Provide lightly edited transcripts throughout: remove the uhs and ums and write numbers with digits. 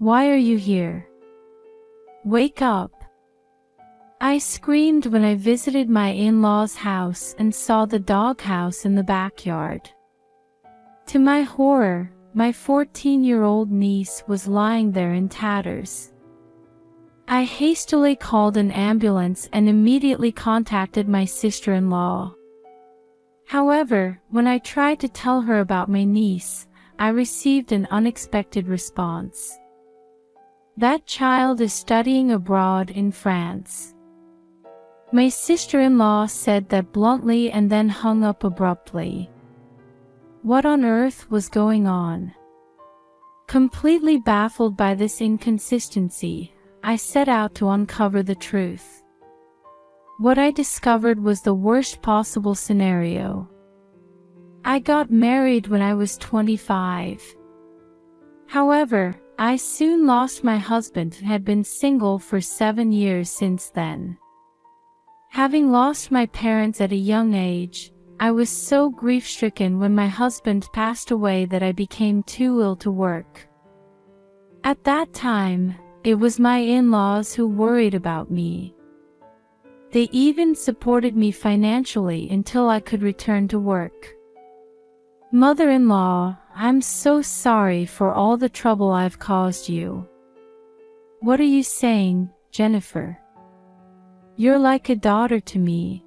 Why are you here? Wake up. I screamed when I visited my in-laws' house and saw the doghouse in the backyard. To my horror, my 14-year-old niece was lying there in tatters. I hastily called an ambulance and immediately contacted my sister-in-law. However, when I tried to tell her about my niece, I received an unexpected response. That child is studying abroad in France. My sister-in-law said that bluntly and then hung up abruptly. What on earth was going on? Completely baffled by this inconsistency, I set out to uncover the truth. What I discovered was the worst possible scenario. I got married when I was 25. However, I soon lost my husband and had been single for 7 years since then. Having lost my parents at a young age, I was so grief-stricken when my husband passed away that I became too ill to work. At that time, it was my in-laws who worried about me. They even supported me financially until I could return to work. Mother-in-law, I'm so sorry for all the trouble I've caused you. What are you saying, Jennifer? You're like a daughter to me.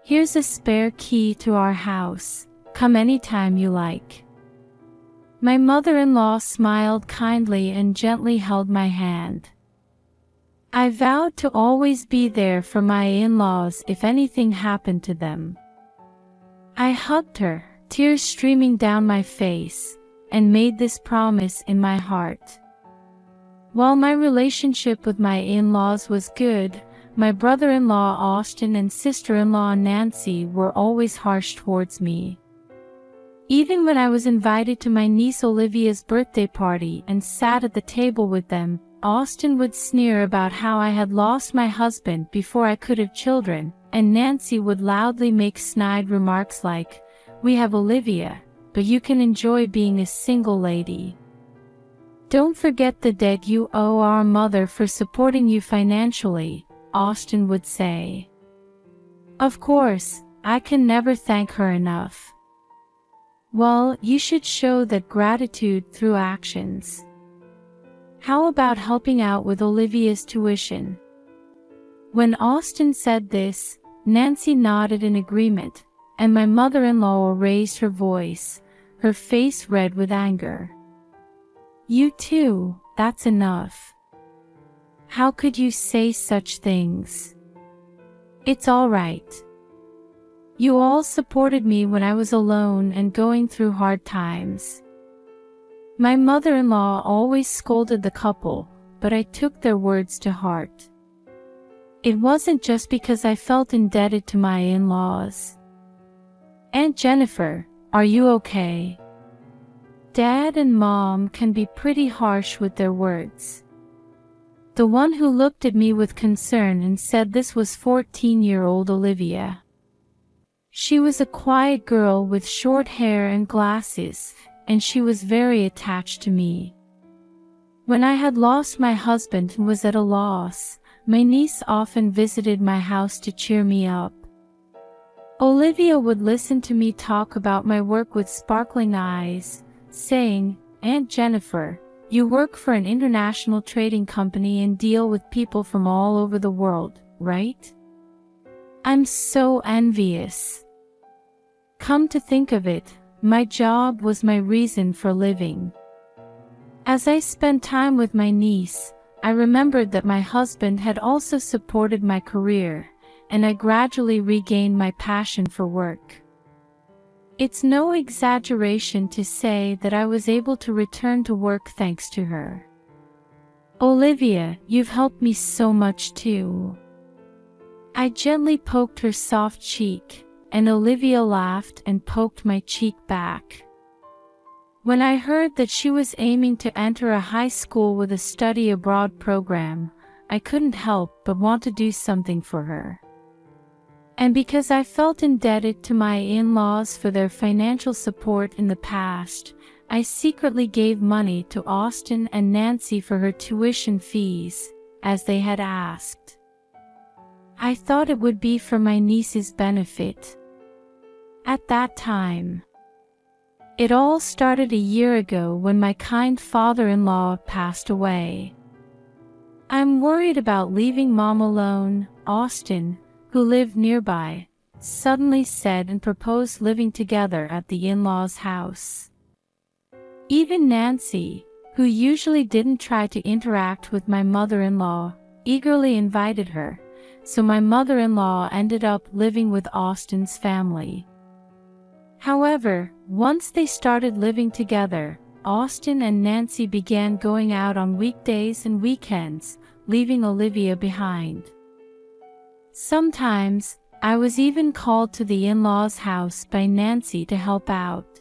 Here's a spare key to our house. Come anytime you like. My mother-in-law smiled kindly and gently held my hand. I vowed to always be there for my in-laws if anything happened to them. I hugged her, tears streaming down my face, and made this promise in my heart. While my relationship with my in-laws was good, my brother-in-law Austin and sister-in-law Nancy were always harsh towards me. Even when I was invited to my niece Olivia's birthday party and sat at the table with them, Austin would sneer about how I had lost my husband before I could have children, and Nancy would loudly make snide remarks like, "We have Olivia, but you can enjoy being a single lady. Don't forget the debt you owe our mother for supporting you financially," Austin would say. Of course, I can never thank her enough. Well, you should show that gratitude through actions. How about helping out with Olivia's tuition? When Austin said this, Nancy nodded in agreement, and my mother-in-law raised her voice, her face red with anger. You too, that's enough. How could you say such things? It's all right. You all supported me when I was alone and going through hard times. My mother-in-law always scolded the couple, but I took their words to heart. It wasn't just because I felt indebted to my in-laws. Aunt Jennifer, are you okay? Dad and Mom can be pretty harsh with their words. The one who looked at me with concern and said this was 14-year-old Olivia. She was a quiet girl with short hair and glasses, and she was very attached to me. When I had lost my husband and was at a loss, my niece often visited my house to cheer me up. Olivia would listen to me talk about my work with sparkling eyes, saying, "Aunt Jennifer, you work for an international trading company and deal with people from all over the world, right? I'm so envious." Come to think of it, my job was my reason for living. As I spent time with my niece, I remembered that my husband had also supported my career, and I gradually regained my passion for work. It's no exaggeration to say that I was able to return to work thanks to her. Olivia, you've helped me so much too. I gently poked her soft cheek, and Olivia laughed and poked my cheek back. When I heard that she was aiming to enter a high school with a study abroad program, I couldn't help but want to do something for her. And because I felt indebted to my in-laws for their financial support in the past, I secretly gave money to Austin and Nancy for her tuition fees, as they had asked. I thought it would be for my niece's benefit. At that time, it all started a year ago when my kind father-in-law passed away. I'm worried about leaving Mom alone. Austin, who lived nearby, suddenly said and proposed living together at the in-laws' house. Even Nancy, who usually didn't try to interact with my mother-in-law, eagerly invited her, so my mother-in-law ended up living with Austin's family. However, once they started living together, Austin and Nancy began going out on weekdays and weekends, leaving Olivia behind. Sometimes, I was even called to the in-laws' house by Nancy to help out.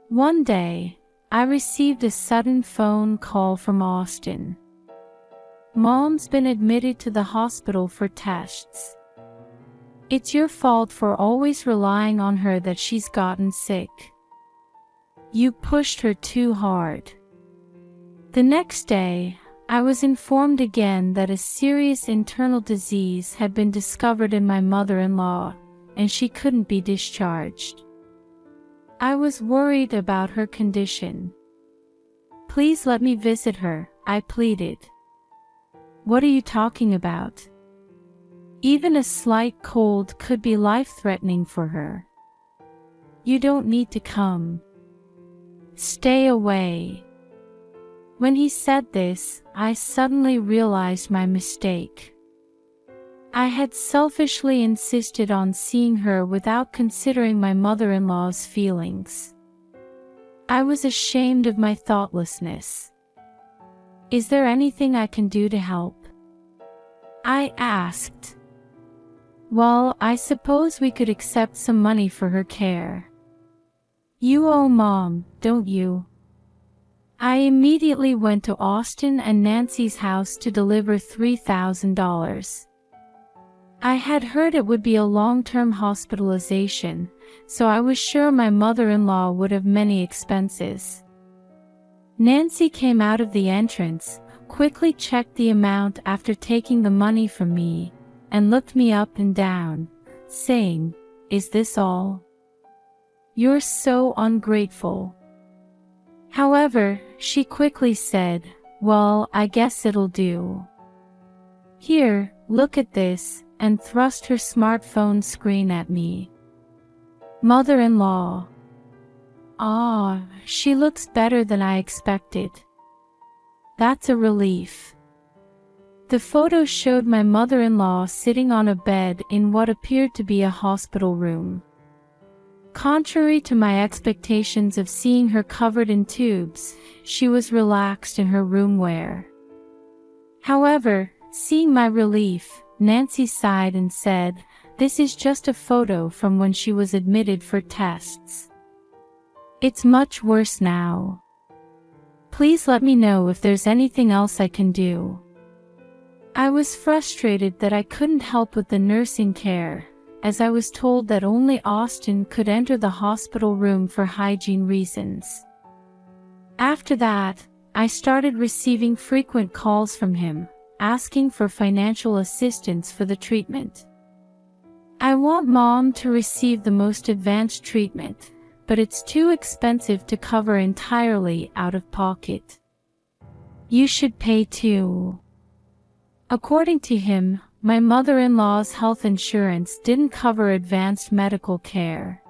One day, I received a sudden phone call from Austin. Mom's been admitted to the hospital for tests. It's your fault for always relying on her that she's gotten sick. You pushed her too hard. The next day, I was informed again that a serious internal disease had been discovered in my mother-in-law, and she couldn't be discharged. I was worried about her condition. Please let me visit her, I pleaded. What are you talking about? Even a slight cold could be life-threatening for her. You don't need to come. Stay away. When he said this, I suddenly realized my mistake. I had selfishly insisted on seeing her without considering my mother-in-law's feelings. I was ashamed of my thoughtlessness. Is there anything I can do to help? I asked. Well, I suppose we could accept some money for her care. You owe Mom, don't you? I immediately went to Austin and Nancy's house to deliver $3,000. I had heard it would be a long-term hospitalization, so I was sure my mother-in-law would have many expenses. Nancy came out of the entrance, quickly checked the amount after taking the money from me, and looked me up and down, saying, "Is this all? You're so ungrateful." However, she quickly said, "Well, I guess it'll do. Here, look at this," and thrust her smartphone screen at me. Mother-in-law. Ah, she looks better than I expected. That's a relief. The photo showed my mother-in-law sitting on a bed in what appeared to be a hospital room. Contrary to my expectations of seeing her covered in tubes, she was relaxed in her room wear. However, seeing my relief, Nancy sighed and said, "This is just a photo from when she was admitted for tests. It's much worse now. Please let me know if there's anything else I can do." I was frustrated that I couldn't help with the nursing care, as I was told that only Austin could enter the hospital room for hygiene reasons. After that, I started receiving frequent calls from him, asking for financial assistance for the treatment. I want Mom to receive the most advanced treatment, but it's too expensive to cover entirely out of pocket. You should pay too. According to him, my mother-in-law's health insurance didn't cover advanced medical care.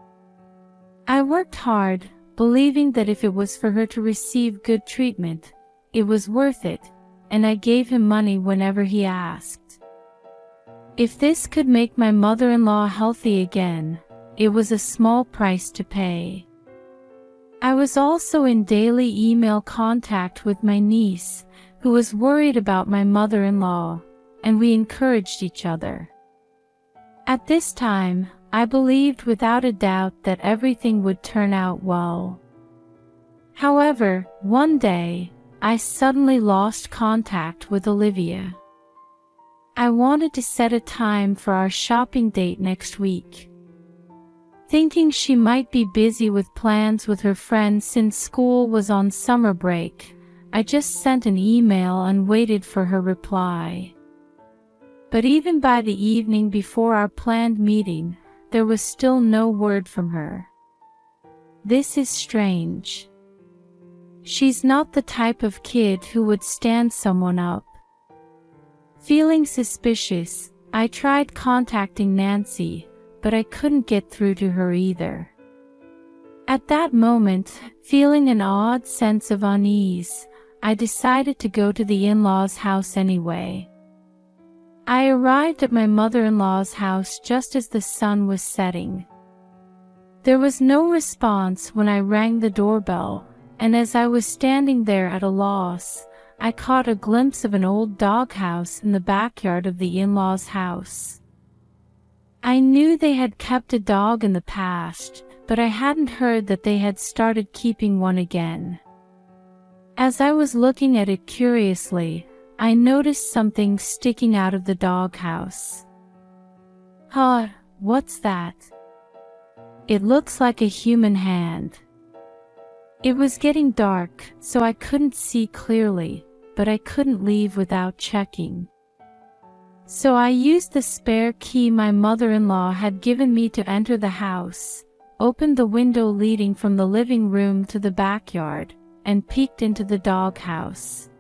I worked hard, believing that if it was for her to receive good treatment, it was worth it, and I gave him money whenever he asked. If this could make my mother-in-law healthy again, it was a small price to pay. I was also in daily email contact with my niece, who was worried about my mother-in-law, and we encouraged each other. At this time, I believed without a doubt that everything would turn out well. However, one day, I suddenly lost contact with Olivia. I wanted to set a time for our shopping date next week. Thinking she might be busy with plans with her friends since school was on summer break, I just sent an email and waited for her reply. But even by the evening before our planned meeting, there was still no word from her. This is strange. She's not the type of kid who would stand someone up. Feeling suspicious, I tried contacting Nancy, but I couldn't get through to her either. At that moment, feeling an odd sense of unease, I decided to go to the in-laws' house anyway. I arrived at my mother-in-law's house just as the sun was setting. There was no response when I rang the doorbell, and as I was standing there at a loss, I caught a glimpse of an old doghouse in the backyard of the in-laws' house. I knew they had kept a dog in the past, but I hadn't heard that they had started keeping one again. As I was looking at it curiously, I noticed something sticking out of the doghouse. Huh, what's that? It looks like a human hand. It was getting dark, so I couldn't see clearly, but I couldn't leave without checking. So I used the spare key my mother-in-law had given me to enter the house, opened the window leading from the living room to the backyard, and peeked into the doghouse.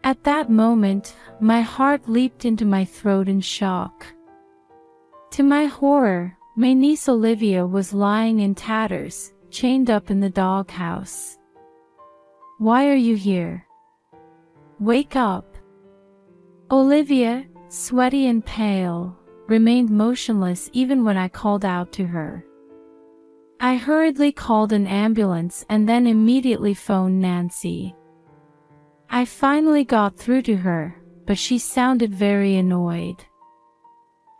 At that moment, my heart leaped into my throat in shock. To my horror, my niece Olivia was lying in tatters, chained up in the doghouse. "Why are you here? Wake up!" Olivia, sweaty and pale, remained motionless even when I called out to her. I hurriedly called an ambulance and then immediately phoned Nancy. I finally got through to her, but she sounded very annoyed.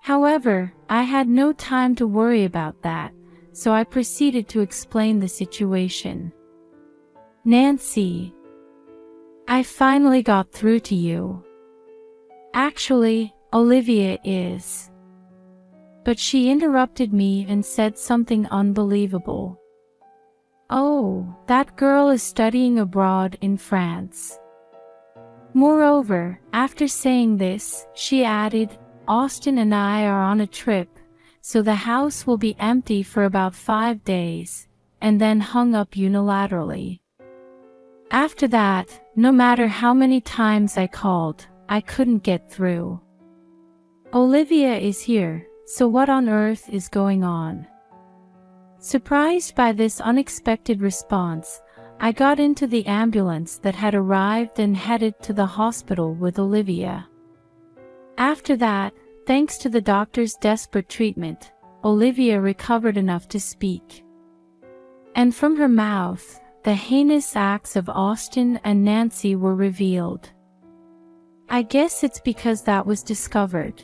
However, I had no time to worry about that, so I proceeded to explain the situation. "Nancy, I finally got through to you. Actually, Olivia is." But she interrupted me and said something unbelievable. "Oh, that girl is studying abroad in France." Moreover, after saying this, she added, "Austin and I are on a trip, so the house will be empty for about 5 days," and then hung up unilaterally. After that, no matter how many times I called, I couldn't get through. Olivia is here, so what on earth is going on? Surprised by this unexpected response, I got into the ambulance that had arrived and headed to the hospital with Olivia. After that, thanks to the doctor's desperate treatment, Olivia recovered enough to speak. And from her mouth, the heinous acts of Austin and Nancy were revealed. I guess it's because that was discovered.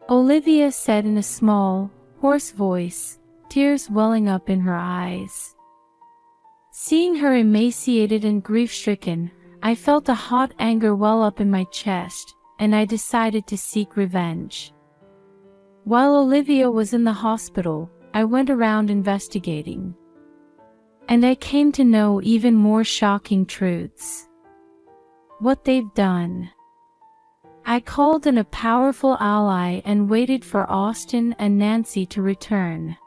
Olivia said in a small, hoarse voice, tears welling up in her eyes. Seeing her emaciated and grief-stricken, I felt a hot anger well up in my chest, and I decided to seek revenge. While Olivia was in the hospital, I went around investigating. And I came to know even more shocking truths. What they've done. I called in a powerful ally and waited for Austin and Nancy to return.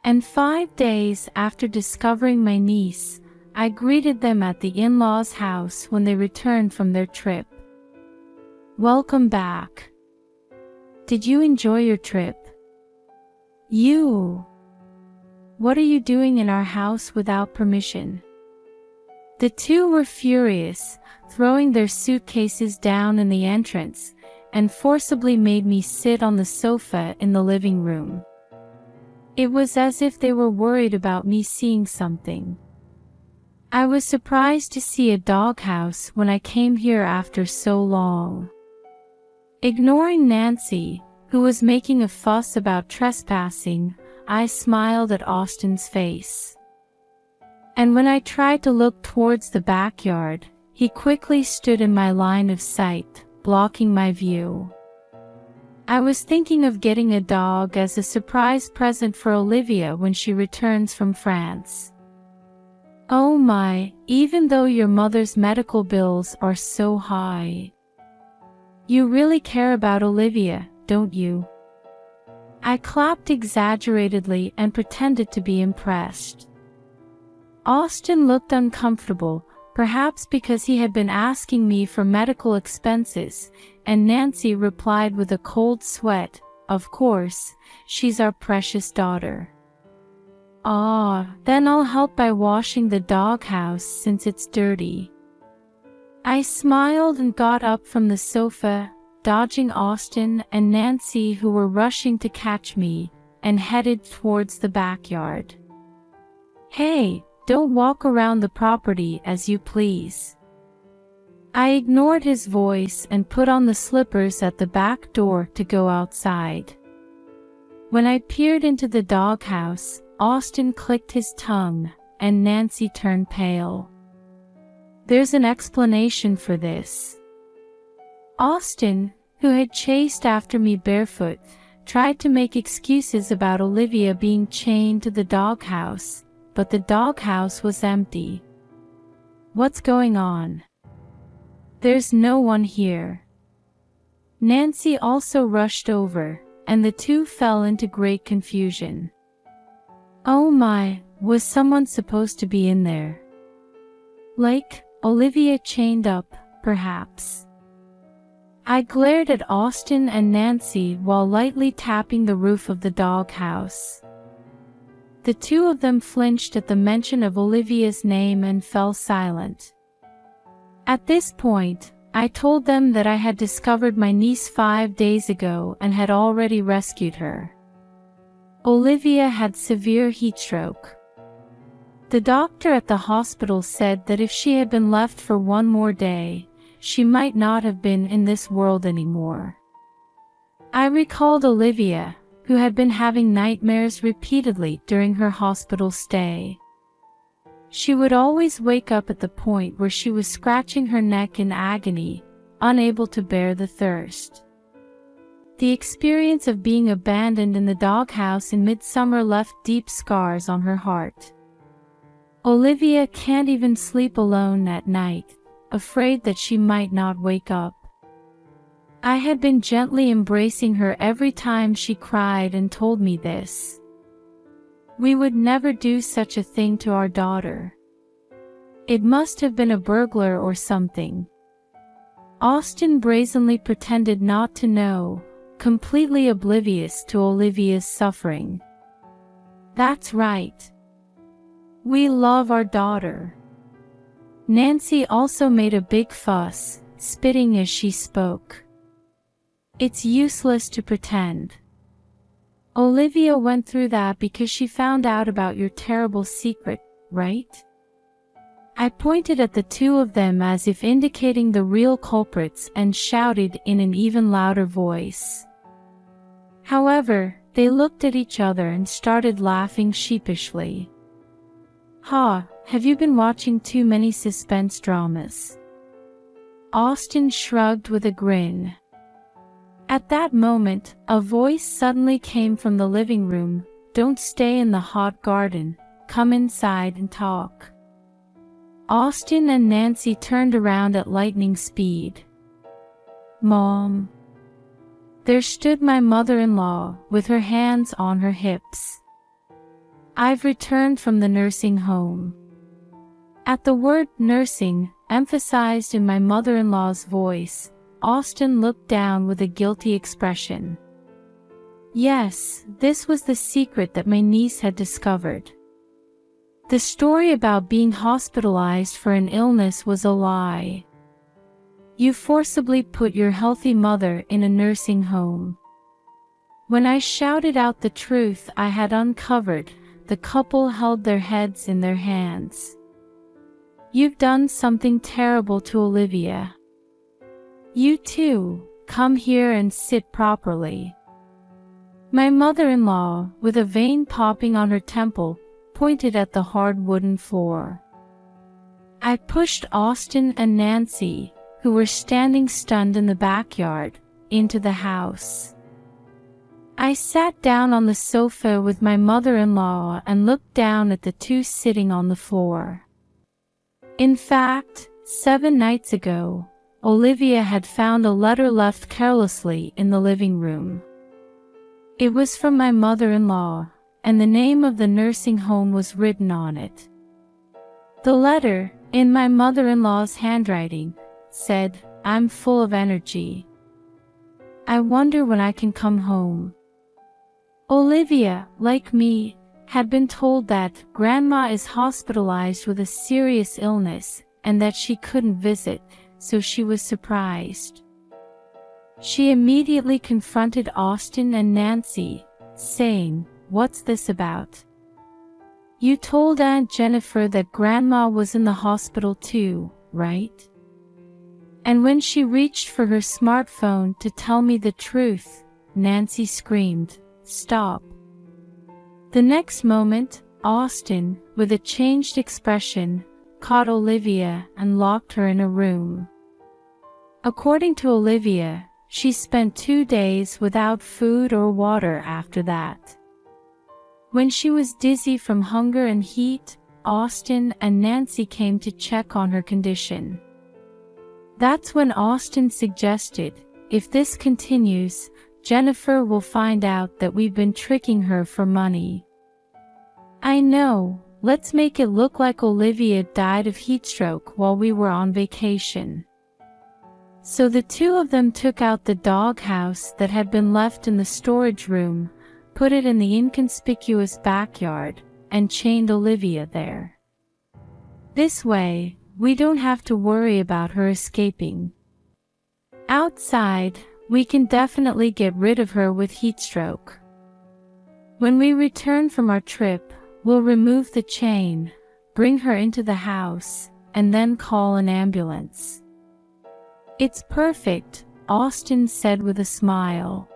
And 5 days after discovering my niece, I greeted them at the in-laws' house when they returned from their trip. "Welcome back. Did you enjoy your trip? You? What are you doing in our house without permission?" The two were furious, throwing their suitcases down in the entrance, and forcibly made me sit on the sofa in the living room. It was as if they were worried about me seeing something. I was surprised to see a doghouse when I came here after so long. Ignoring Nancy, who was making a fuss about trespassing, I smiled at Austin's face. And when I tried to look towards the backyard, he quickly stood in my line of sight, blocking my view. I was thinking of getting a dog as a surprise present for Olivia when she returns from France. Oh my, even though your mother's medical bills are so high. You really care about Olivia, don't you? I clapped exaggeratedly and pretended to be impressed. Austin looked uncomfortable, perhaps because he had been asking me for medical expenses, and Nancy replied with a cold sweat, "Of course, she's our precious daughter." "Ah, then I'll help by washing the doghouse since it's dirty." I smiled and got up from the sofa, dodging Austin and Nancy who were rushing to catch me, and headed towards the backyard. "Hey, don't walk around the property as you please." I ignored his voice and put on the slippers at the back door to go outside. When I peered into the doghouse, Austin clicked his tongue, and Nancy turned pale. There's an explanation for this. Austin, who had chased after me barefoot, tried to make excuses about Olivia being chained to the doghouse, but the doghouse was empty. "What's going on?" "There's no one here." Nancy also rushed over, and the two fell into great confusion. Oh my, was someone supposed to be in there? Like, Olivia chained up, perhaps. I glared at Austin and Nancy while lightly tapping the roof of the doghouse. The two of them flinched at the mention of Olivia's name and fell silent. At this point, I told them that I had discovered my niece 5 days ago and had already rescued her. Olivia had severe heatstroke. The doctor at the hospital said that if she had been left for one more day, she might not have been in this world anymore. I recalled Olivia, who had been having nightmares repeatedly during her hospital stay. She would always wake up at the point where she was scratching her neck in agony, unable to bear the thirst. The experience of being abandoned in the doghouse in midsummer left deep scars on her heart. Olivia can't even sleep alone at night, afraid that she might not wake up. I had been gently embracing her every time she cried and told me this. We would never do such a thing to our daughter. It must have been a burglar or something. Austin brazenly pretended not to know, completely oblivious to Olivia's suffering. That's right. We love our daughter. Nancy also made a big fuss, spitting as she spoke. It's useless to pretend. Olivia went through that because she found out about your terrible secret, right? I pointed at the two of them as if indicating the real culprits and shouted in an even louder voice. However, they looked at each other and started laughing sheepishly. Ha, have you been watching too many suspense dramas? Austin shrugged with a grin. At that moment, a voice suddenly came from the living room. Don't stay in the hot garden, come inside and talk. Austin and Nancy turned around at lightning speed. Mom. There stood my mother-in-law, with her hands on her hips. I've returned from the nursing home. At the word nursing, emphasized in my mother-in-law's voice, Austin looked down with a guilty expression. Yes, this was the secret that my niece had discovered. The story about being hospitalized for an illness was a lie. You forcibly put your healthy mother in a nursing home. When I shouted out the truth I had uncovered, the couple held their heads in their hands. You've done something terrible to Olivia. You too, come here and sit properly. My mother-in-law, with a vein popping on her temple, pointed at the hard wooden floor. I pushed Austin and Nancy, who were standing stunned in the backyard, into the house. I sat down on the sofa with my mother-in-law and looked down at the two sitting on the floor. In fact, 7 nights ago, Olivia had found a letter left carelessly in the living room. It was from my mother-in-law, and the name of the nursing home was written on it. The letter, in my mother-in-law's handwriting, said, "I'm full of energy. I wonder when I can come home." Olivia, like me, had been told that Grandma is hospitalized with a serious illness and that she couldn't visit, so she was surprised. She immediately confronted Austin and Nancy, saying, "What's this about? You told Aunt Jennifer that Grandma was in the hospital too, right?" And when she reached for her smartphone to tell me the truth, Nancy screamed, "Stop." The next moment, Austin, with a changed expression, caught Olivia and locked her in a room. According to Olivia, she spent 2 days without food or water after that. When she was dizzy from hunger and heat, Austin and Nancy came to check on her condition. That's when Austin suggested, "If this continues, Jennifer will find out that we've been tricking her for money." "I know, let's make it look like Olivia died of heatstroke while we were on vacation." So the two of them took out the doghouse that had been left in the storage room, put it in the inconspicuous backyard, and chained Olivia there. This way, we don't have to worry about her escaping. Outside, we can definitely get rid of her with heatstroke. When we return from our trip, we'll remove the chain, bring her into the house, and then call an ambulance. "It's perfect," Austin said with a smile.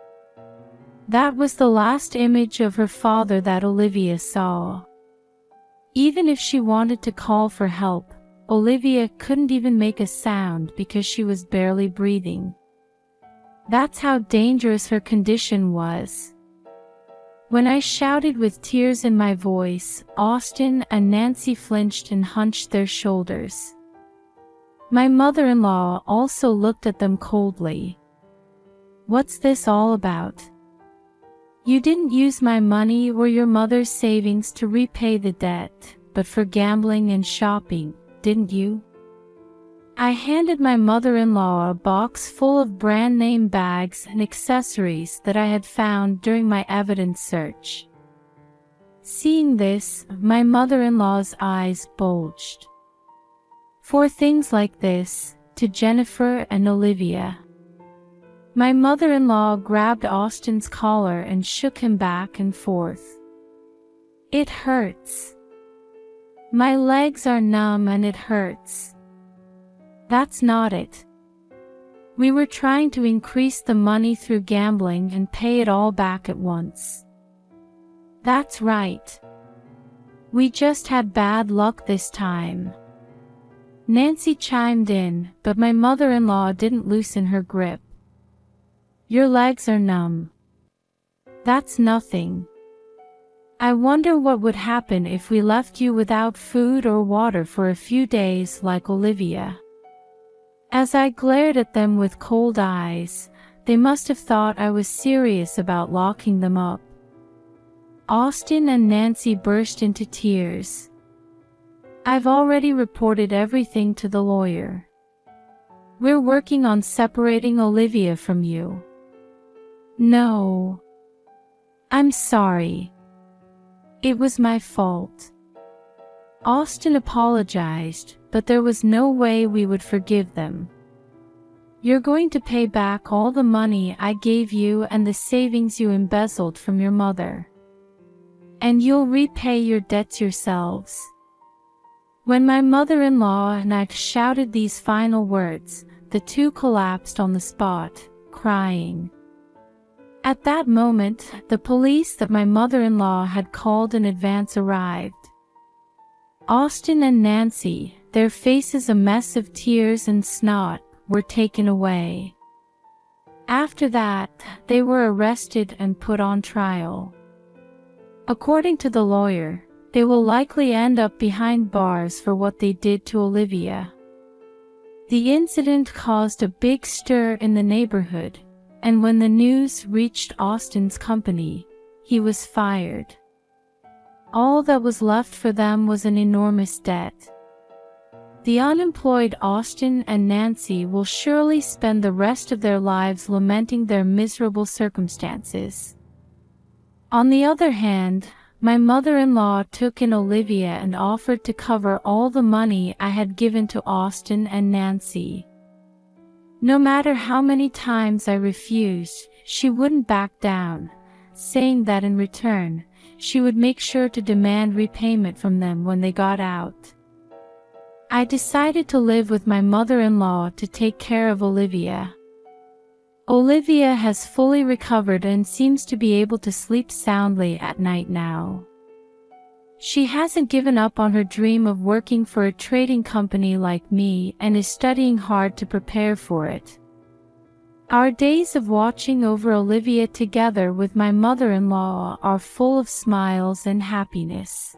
That was the last image of her father that Olivia saw. Even if she wanted to call for help, Olivia couldn't even make a sound because she was barely breathing. That's how dangerous her condition was. When I shouted with tears in my voice, Austin and Nancy flinched and hunched their shoulders. My mother-in-law also looked at them coldly. "What's this all about? You didn't use my money or your mother's savings to repay the debt, but for gambling and shopping, didn't you?" I handed my mother-in-law a box full of brand-name bags and accessories that I had found during my evidence search. Seeing this, my mother-in-law's eyes bulged. "For things like this, to Jennifer and Olivia." My mother-in-law grabbed Austin's collar and shook him back and forth. "It hurts. My legs are numb and it hurts." "That's not it. We were trying to increase the money through gambling and pay it all back at once." "That's right. We just had bad luck this time." Nancy chimed in, but my mother-in-law didn't loosen her grip. "Your legs are numb. That's nothing. I wonder what would happen if we left you without food or water for a few days like Olivia." As I glared at them with cold eyes, they must have thought I was serious about locking them up. Austin and Nancy burst into tears. "I've already reported everything to the lawyer. We're working on separating Olivia from you." "No. I'm sorry. It was my fault." Austin apologized, but there was no way we would forgive them. "You're going to pay back all the money I gave you and the savings you embezzled from your mother. And you'll repay your debts yourselves." When my mother-in-law and I shouted these final words, the two collapsed on the spot, crying. At that moment, the police that my mother-in-law had called in advance arrived. Austin and Nancy, their faces a mess of tears and snot, were taken away. After that, they were arrested and put on trial. According to the lawyer, they will likely end up behind bars for what they did to Olivia. The incident caused a big stir in the neighborhood, and when the news reached Austin's company, he was fired. All that was left for them was an enormous debt. The unemployed Austin and Nancy will surely spend the rest of their lives lamenting their miserable circumstances. On the other hand, my mother-in-law took in Olivia and offered to cover all the money I had given to Austin and Nancy. No matter how many times I refused, she wouldn't back down, saying that in return, she would make sure to demand repayment from them when they got out. I decided to live with my mother-in-law to take care of Olivia. Olivia has fully recovered and seems to be able to sleep soundly at night now. She hasn't given up on her dream of working for a trading company like me and is studying hard to prepare for it. Our days of watching over Olivia together with my mother-in-law are full of smiles and happiness.